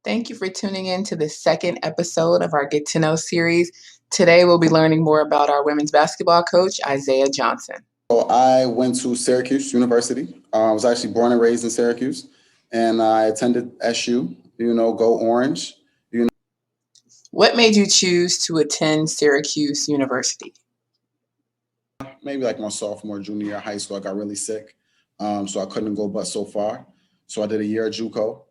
Thank you for tuning in to the second episode of our Get to Know series. Today, we'll be learning more about our women's basketball coach, Isaiah Johnson. So I went to Syracuse University. I was actually born and raised in Syracuse, and I attended SU. Go Orange. What made you choose to attend Syracuse University? Maybe like my sophomore, junior year of high school, I got really sick, so I couldn't go but so far. So I did a year at JUCO,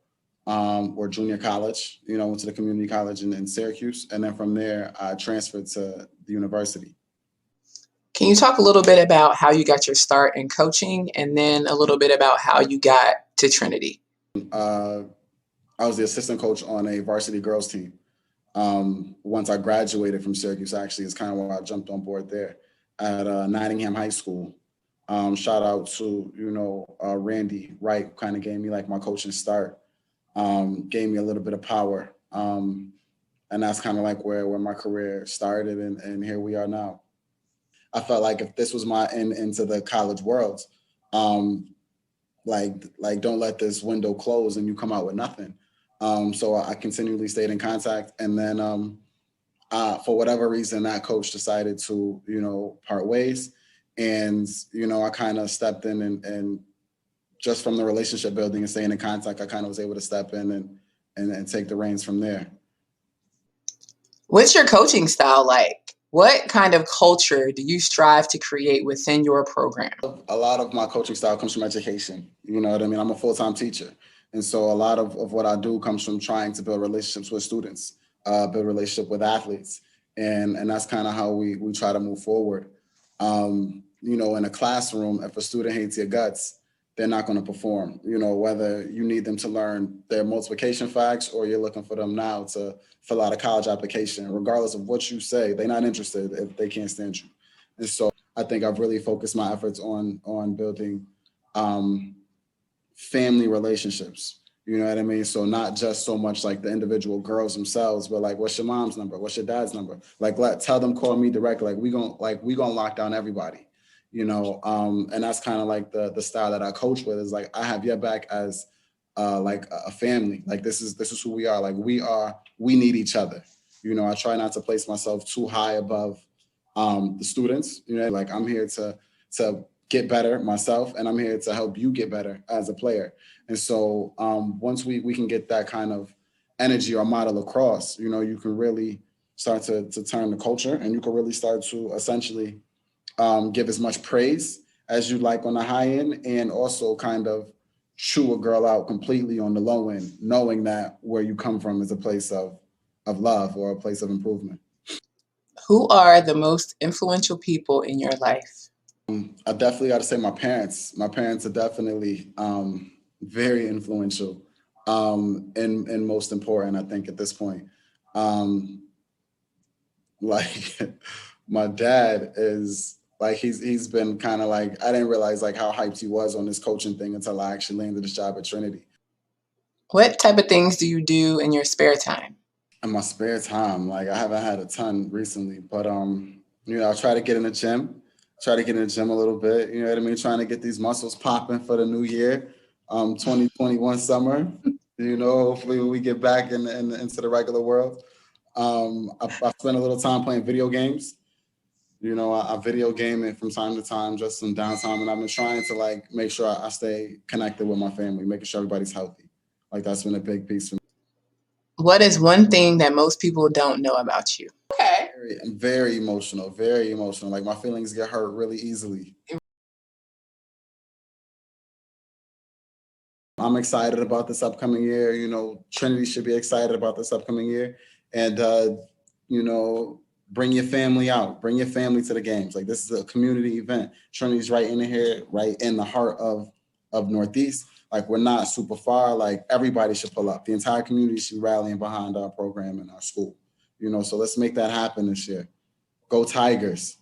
or junior college. Went to the community college in Syracuse, and then from there I transferred to the university. Can you talk a little bit about how you got your start in coaching and then a little bit about how you got to Trinity? I was the assistant coach on a varsity girls team. Once I graduated from Syracuse, actually, is kind of why I jumped on board there at Nottingham High School. Shout out to, Randy Wright, kind of gave me like my coaching start, gave me a little bit of power. And that's kind of like where my career started, and here we are now. I felt like if this was my end into the college world, like don't let this window close and you come out with nothing. So I continually stayed in contact, and then for whatever reason, that coach decided to part ways, and I kind of stepped in, and just from the relationship building and staying in contact, I kind of was able to step in and take the reins from there. What's your coaching style like? What kind of culture do you strive to create within your program? A lot of my coaching style comes from education. You know what I mean? I'm a full-time teacher. And so a lot of what I do comes from trying to build relationships with students, build relationship with athletes. And that's kind of how we try to move forward. In a classroom, if a student hates your guts, they're not going to perform, whether you need them to learn their multiplication facts or you're looking for them now to fill out a college application. Regardless of what you say, they're not interested if they can't stand you. And so I think I've really focused my efforts on building family relationships. You know what I mean? So not just so much like the individual girls themselves, but like, what's your mom's number? What's your dad's number? Like, tell them, call me directly. Like we gonna lock down everybody. And that's kind of like the style that I coach with, is like I have your back as like a family. Like this is who we are. Like we need each other. I try not to place myself too high above the students. Like I'm here to get better myself, and I'm here to help you get better as a player. And so once we can get that kind of energy or model across, you can really start to turn the culture, and you can really start to essentially give as much praise as you like on the high end, and also kind of chew a girl out completely on the low end, knowing that where you come from is a place of love or a place of improvement. Who are the most influential people in your life? I definitely got to say my parents. My parents are definitely very influential, and most important, I think, at this point. Like my dad is like he's been kind of like, I didn't realize like how hyped he was on this coaching thing until I actually landed this job at Trinity. What type of things do you do in your spare time? In my spare time, like I haven't had a ton recently, but I try to get in the gym, a little bit. You know what I mean? Trying to get these muscles popping for the new year, 2021 summer. Hopefully when we get back into the regular world. I spend a little time playing video games. I video game it from time to time, just some downtime, and I've been trying to like make sure I stay connected with my family, making sure everybody's healthy. Like that's been a big piece for me. What is one thing that most people don't know about you? Okay. I'm very emotional, very emotional. Like my feelings get hurt really easily. I'm excited about this upcoming year. Trinity should be excited about this upcoming year. And, bring your family out, bring your family to the games. Like this is a community event. Trinity's right in here, right in the heart of Northeast. Like we're not super far. Like everybody should pull up. The entire community should be rallying behind our program and our school. So let's make that happen this year. Go Tigers.